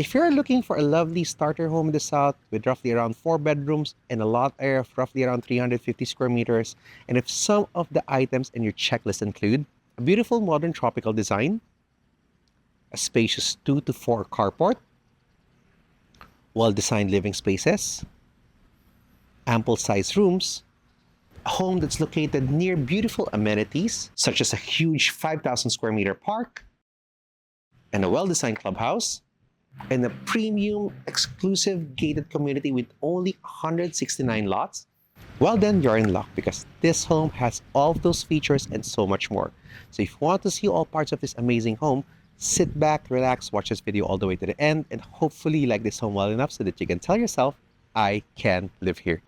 If you're looking for a lovely starter home in the south with roughly around 4 bedrooms and a lot area of roughly around 350 square meters, and if some of the items in your checklist include a beautiful modern tropical design, a spacious 2 to 4 carport, well-designed living spaces, ample sized rooms, a home that's located near beautiful amenities such as a huge 5,000 square meter park, and a well-designed clubhouse, and a premium exclusive gated community with only 169 lots, well then you're in luck because this home has all of those features and so much more. So if you want to see all parts of this amazing home, sit back, relax, watch this video all the way to the end, and hopefully you like this home well enough so that you can tell yourself, I can live here.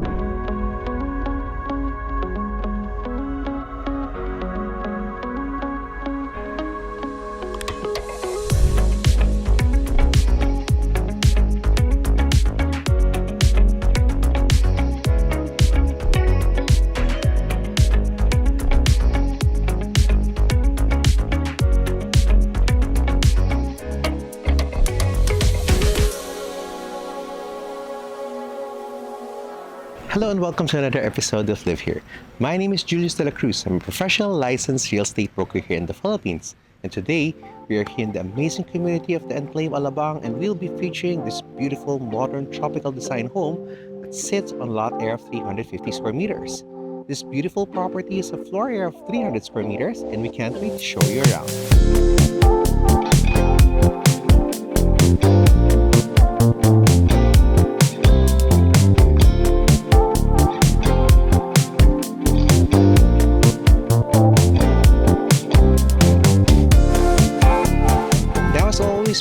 Hello and welcome to another episode of Livehere. My name is Julius de la Cruz. I'm a professional licensed real estate broker here in the Philippines. And today, we are here in the amazing community of the Enclave Alabang, and we'll be featuring this beautiful modern tropical design home that sits on lot area of 350 square meters. This beautiful property is a floor area of 300 square meters, and we can't wait to show you around.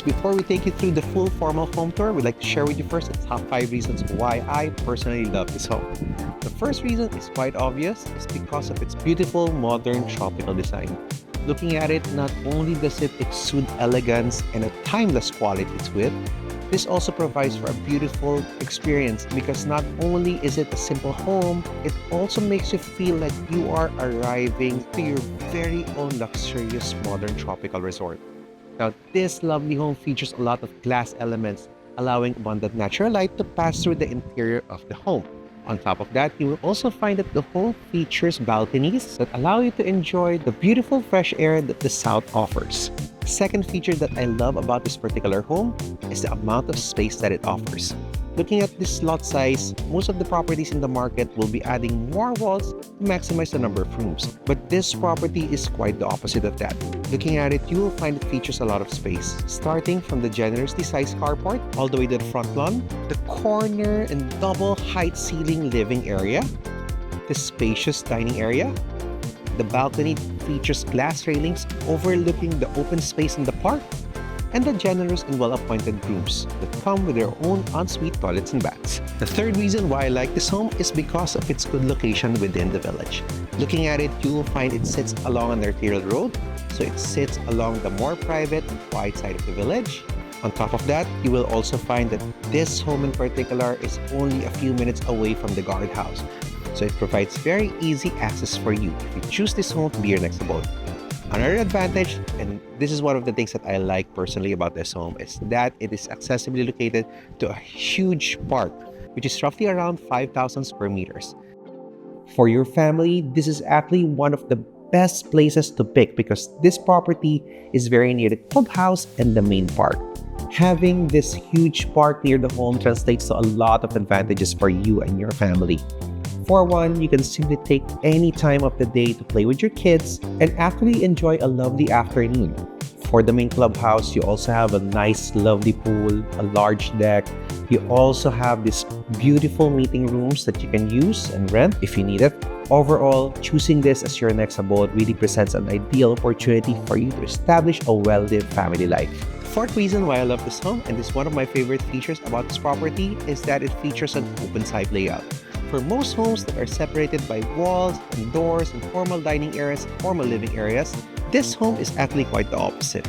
Before we take you through the full formal home tour, we'd like to share with you first the top 5 reasons why I personally love this home. The first reason is quite obvious. It's because of its beautiful, modern, tropical design. Looking at it, not only does it exude elegance and a timeless quality it's with, this also provides for a beautiful experience because not only is it a simple home, it also makes you feel like you are arriving to your very own luxurious modern tropical resort. Now, this lovely home features a lot of glass elements, allowing abundant natural light to pass through the interior of the home. On top of that, you will also find that the home features balconies that allow you to enjoy the beautiful fresh air that the south offers. The second feature that I love about this particular home is the amount of space that it offers. Looking at this lot size, most of the properties in the market will be adding more walls to maximize the number of rooms. But this property is quite the opposite of that. Looking at it, you will find it features a lot of space, starting from the generously sized carport all the way to the front lawn, the corner and double height ceiling living area, the spacious dining area. The balcony features glass railings overlooking the open space in the park, and the generous and well-appointed rooms that come with their own ensuite toilets and baths. The third reason why I like this home is because of its good location within the village. Looking at it, you will find it sits along an arterial road, so it sits along the more private and quiet side of the village. On top of that, you will also find that this home in particular is only a few minutes away from the guardhouse, so it provides very easy access for you if you choose this home to be your next abode. Another advantage, and this is one of the things that I like personally about this home, is that it is accessibly located to a huge park, which is roughly around 5,000 square meters. For your family, this is actually one of the best places to pick because this property is very near the clubhouse and the main park. Having this huge park near the home translates to a lot of advantages for you and your family. For one, you can simply take any time of the day to play with your kids and actually enjoy a lovely afternoon. For the main clubhouse, you also have a nice, lovely pool, a large deck. You also have these beautiful meeting rooms that you can use and rent if you need it. Overall, choosing this as your next abode really presents an ideal opportunity for you to establish a well-lived family life. Fourth reason why I love this home, and this is one of my favorite features about this property, is that it features an open side layout. For most homes that are separated by walls and doors and formal dining areas, formal living areas, this home is actually quite the opposite.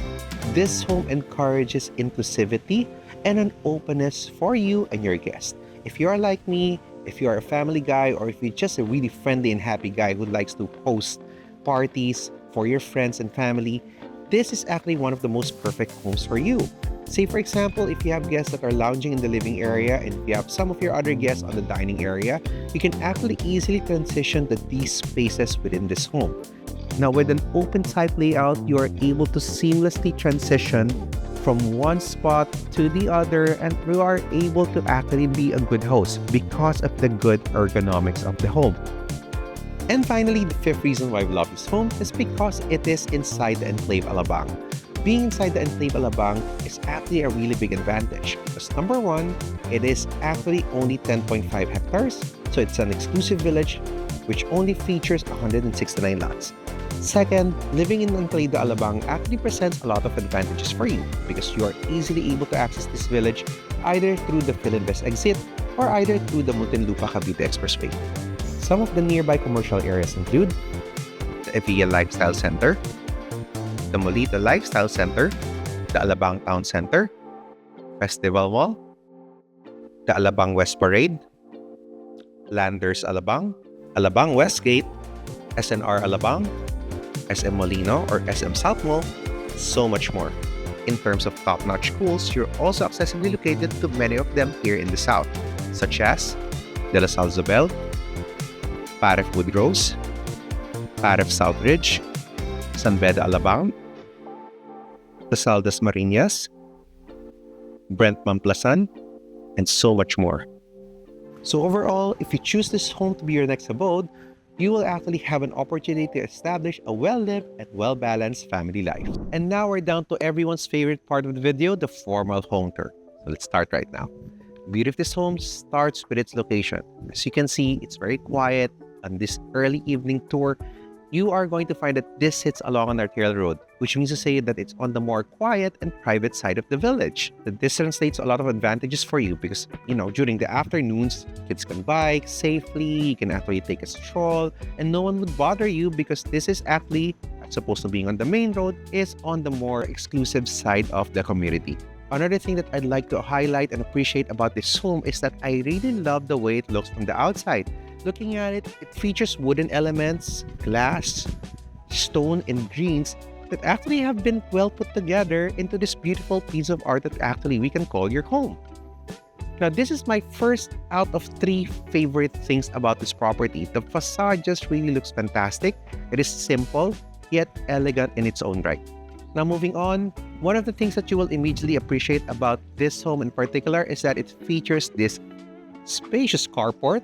This home encourages inclusivity and an openness for you and your guests. If you are like me, if you are a family guy, or if you're just a really friendly and happy guy who likes to host parties for your friends and family, this is actually one of the most perfect homes for you. Say for example, if you have guests that are lounging in the living area and if you have some of your other guests on the dining area, you can actually easily transition to these spaces within this home. Now with an open type layout, you are able to seamlessly transition from one spot to the other, and you are able to actually be a good host because of the good ergonomics of the home. And finally, the fifth reason why we love this home is because it is inside the Enclave Alabang. Being inside the Enclave Alabang is actually a really big advantage because number one, it is actually only 10.5 hectares, so it's an exclusive village which only features 169 lots. Second, living in Enclave Alabang actually presents a lot of advantages for you because you are easily able to access this village either through the Philinvest exit or either through the Muntinlupa Cavite Expressway. Some of the nearby commercial areas include the Evilla Lifestyle Center, the Molita Lifestyle Center, the Alabang Town Center, Festival Mall, the Alabang West Parade, Landers Alabang, Alabang Westgate, SNR Alabang, SM Molino or SM South Mall, so much more. In terms of top-notch schools, you're also accessibly located to many of them here in the South, such as De La Salle Zobel, Paref Woodrose, Paref Southridge, San Beda Alabang, Lasal Das Marinas, Brent Mamplasan, and so much more. So overall, if you choose this home to be your next abode, you will actually have an opportunity to establish a well-lived and well-balanced family life. And now we're down to everyone's favorite part of the video, the formal home tour. So let's start right now. The beauty of this home starts with its location. As you can see, it's very quiet. On this early evening tour, you are going to find that this sits along an arterial road, which means to say that it's on the more quiet and private side of the village. This translates a lot of advantages for you because, during the afternoons, kids can bike safely, you can actually take a stroll, and no one would bother you because this is actually, as opposed to being on the main road, is on the more exclusive side of the community. Another thing that I'd like to highlight and appreciate about this home is that I really love the way it looks from the outside. Looking at it, it features wooden elements, glass, stone, and greens that actually have been well put together into this beautiful piece of art that actually we can call your home. Now, this is my first out of 3 favorite things about this property. The facade just really looks fantastic. It is simple, yet elegant in its own right. Now, moving on, one of the things that you will immediately appreciate about this home in particular is that it features this spacious carport.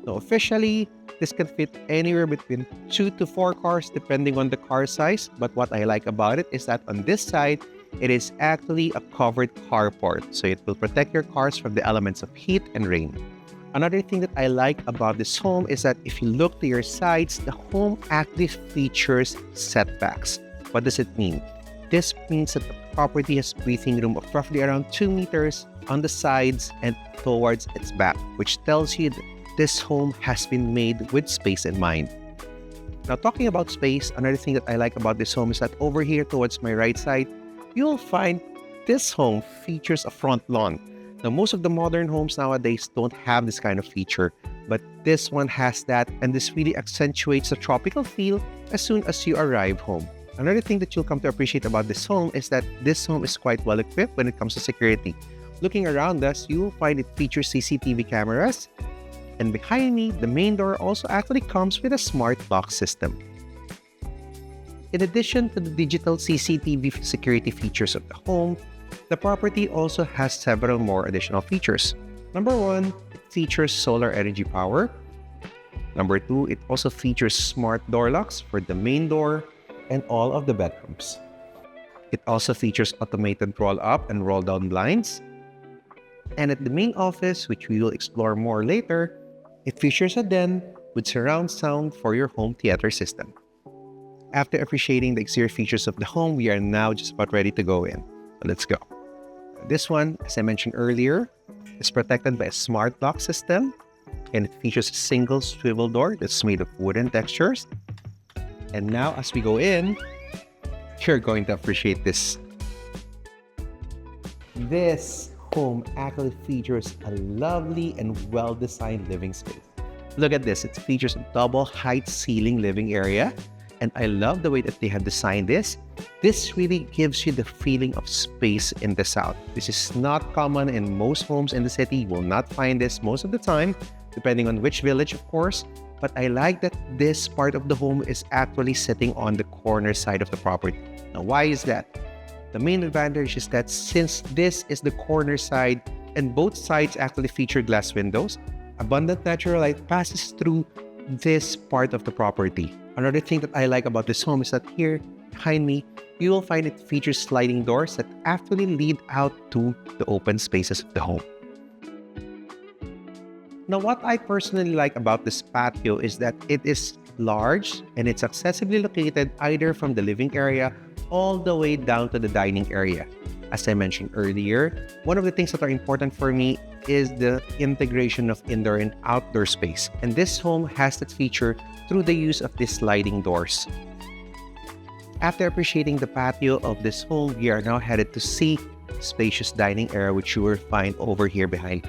So officially, this can fit anywhere between 2 to 4 cars depending on the car size. But what I like about it is that on this side, it is actually a covered carport. So it will protect your cars from the elements of heat and rain. Another thing that I like about this home is that if you look to your sides, the home actually features setbacks. What does it mean? This means that the property has breathing room of roughly around 2 meters on the sides and towards its back, which tells you that this home has been made with space in mind. Now, talking about space, another thing that I like about this home is that over here towards my right side, you'll find this home features a front lawn. Now, most of the modern homes nowadays don't have this kind of feature, but this one has that, and this really accentuates the tropical feel as soon as you arrive home. Another thing that you'll come to appreciate about this home is that this home is quite well equipped when it comes to security. Looking around us, you'll find it features CCTV cameras, and behind me, the main door also actually comes with a smart lock system. In addition to the digital CCTV security features of the home, the property also has several more additional features. Number 1, it features solar energy power. Number 2, it also features smart door locks for the main door and all of the bedrooms. It also features automated roll-up and roll-down blinds. And at the main office, which we will explore more later, it features a den with surround sound for your home theater system. After appreciating the exterior features of the home, we are now just about ready to go in. So let's go. This one, as I mentioned earlier, is protected by a smart lock system, and it features a single swivel door that's made of wooden textures. And now, as we go in, you're going to appreciate this. This home actually features a lovely and well-designed living space. Look at this. It features a double height ceiling living area. And I love the way that they have designed this. This really gives you the feeling of space in the south. This is not common in most homes in the city. You will not find this most of the time, depending on which village, of course. But I like that this part of the home is actually sitting on the corner side of the property. Now, why is that? The main advantage is that since this is the corner side and both sides actually feature glass windows, abundant natural light passes through this part of the property. Another thing that I like about this home is that here behind me, you will find it features sliding doors that actually lead out to the open spaces of the home. Now, what I personally like about this patio is that it is large and it's accessibly located either from the living area all the way down to the dining area. As I mentioned earlier, one of the things that are important for me is the integration of indoor and outdoor space. And this home has that feature through the use of these sliding doors. After appreciating the patio of this home, we are now headed to see the spacious dining area, which you will find over here behind.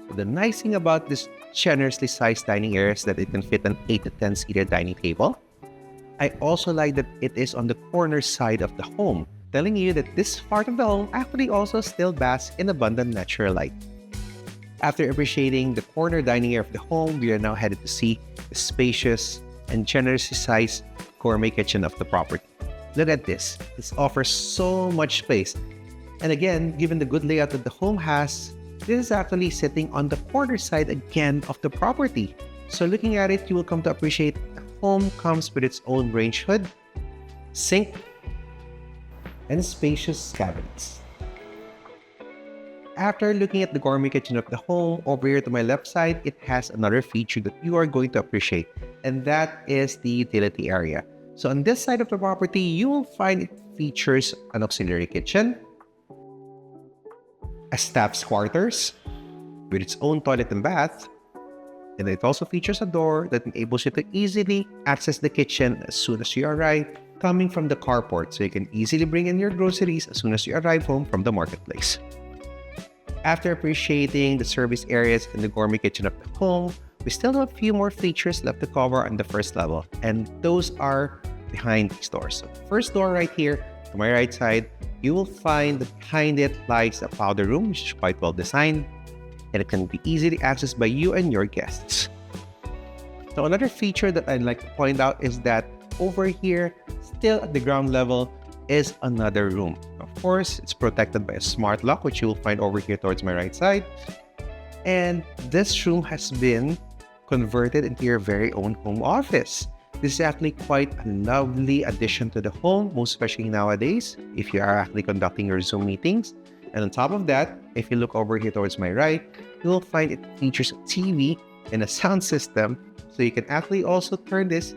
So the nice thing about this generously sized dining area is that it can fit an 8 to 10 seater dining table. I also like that it is on the corner side of the home, telling you that this part of the home actually also still basks in abundant natural light. After appreciating the corner dining area of the home, we are now headed to see the spacious and generously sized gourmet kitchen of the property. Look at this. This offers so much space. And again, given the good layout that the home has, this is actually sitting on the corner side again of the property. So looking at it, you will come to appreciate the home comes with its own range hood, sink, and spacious cabinets. After looking at the gourmet kitchen of the home, over here to my left side, it has another feature that you are going to appreciate, and that is the utility area. So on this side of the property, you will find it features an auxiliary kitchen, a staff's quarters with its own toilet and bath, and it also features a door that enables you to easily access the kitchen as soon as you arrive, coming from the carport, so you can easily bring in your groceries as soon as you arrive home from the marketplace. After appreciating the service areas and the gourmet kitchen of the home, we still have a few more features left to cover on the first level, and those are behind these doors. So the first door right here, to my right side, you will find that behind it lies a powder room, which is quite well designed, and it can be easily accessed by you and your guests. So another feature that I'd like to point out is that over here, still at the ground level, is another room. Of course, it's protected by a smart lock, which you will find over here towards my right side. And this room has been converted into your very own home office. This is actually quite a lovely addition to the home, most especially nowadays, if you are actually conducting your Zoom meetings. And on top of that, if you look over here towards my right, you will find it features a TV and a sound system. So you can actually also turn this,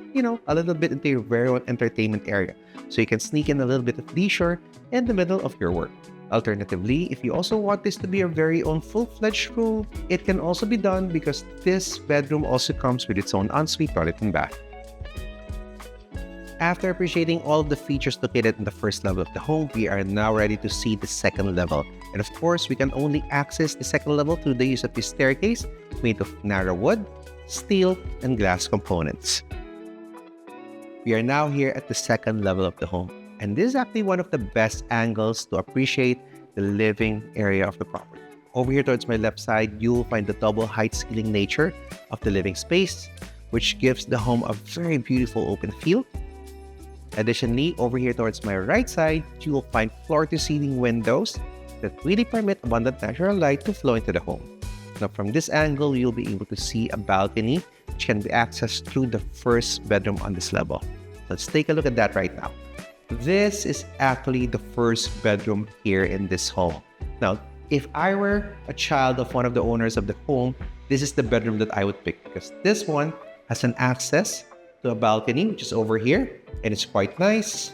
a little bit into your very own entertainment area. So you can sneak in a little bit of leisure in the middle of your work. Alternatively, if you also want this to be your very own full-fledged room, it can also be done because this bedroom also comes with its own ensuite toilet and bath. After appreciating all of the features located in the first level of the home, we are now ready to see the second level. And of course, we can only access the second level through the use of this staircase made of narrow wood, steel, and glass components. We are now here at the second level of the home, and this is actually one of the best angles to appreciate the living area of the property. Over here towards my left side, you will find the double height ceiling nature of the living space, which gives the home a very beautiful open feel. Additionally, over here towards my right side, you will find floor-to-ceiling windows that really permit abundant natural light to flow into the home. Now, from this angle, you'll be able to see a balcony which can be accessed through the first bedroom on this level. Let's take a look at that right now. This is actually the first bedroom here in this home. Now, if I were a child of one of the owners of the home, this is the bedroom that I would pick because this one has an access to a balcony, which is over here, and it's quite nice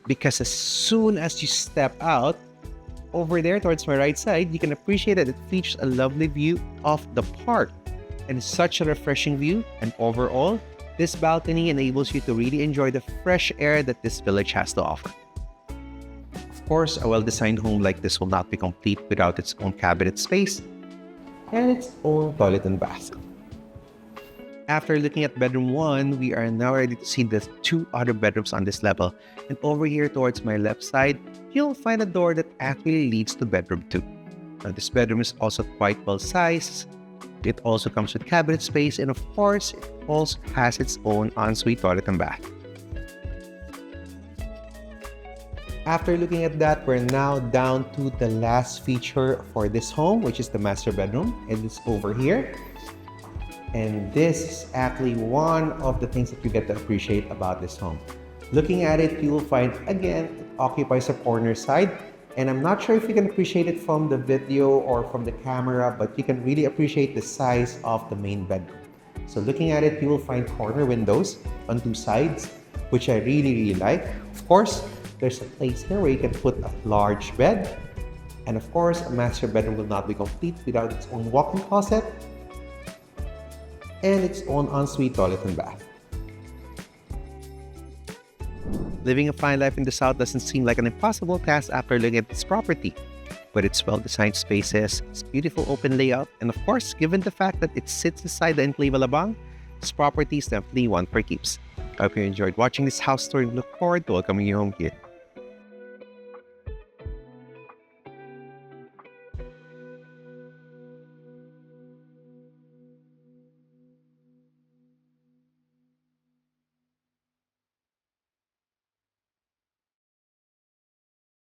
because as soon as you step out over there towards my right side, you can appreciate that it features a lovely view of the park, and it's such a refreshing view. And overall, this balcony enables you to really enjoy the fresh air that this village has to offer. Of course, a well-designed home like this will not be complete without its own cabinet space and its own toilet and bath. After looking at bedroom 1, we are now ready to see the 2 other bedrooms on this level. And over here towards my left side, you'll find a door that actually leads to bedroom 2. Now this bedroom is also quite well sized. It also comes with cabinet space, and of course, it also has its own ensuite toilet and bath. After looking at that, we're now down to the last feature for this home, which is the master bedroom. It is over here. And this is actually one of the things that you get to appreciate about this home. Looking at it, you will find, again, it occupies a corner side. And I'm not sure if you can appreciate it from the video or from the camera, but you can really appreciate the size of the main bedroom. So looking at it, you will find corner windows on 2 sides, which I really like. Of course, there's a place here where you can put a large bed. And of course, a master bedroom will not be complete without its own walk-in closet and its own ensuite toilet and bath. Living a fine life in the South doesn't seem like an impossible task after looking at this property. With its well-designed spaces, its beautiful open layout, and of course, given the fact that it sits beside the Enclave Alabang, this property is definitely one for keeps. I hope you enjoyed watching this house tour and look forward to welcoming you home here.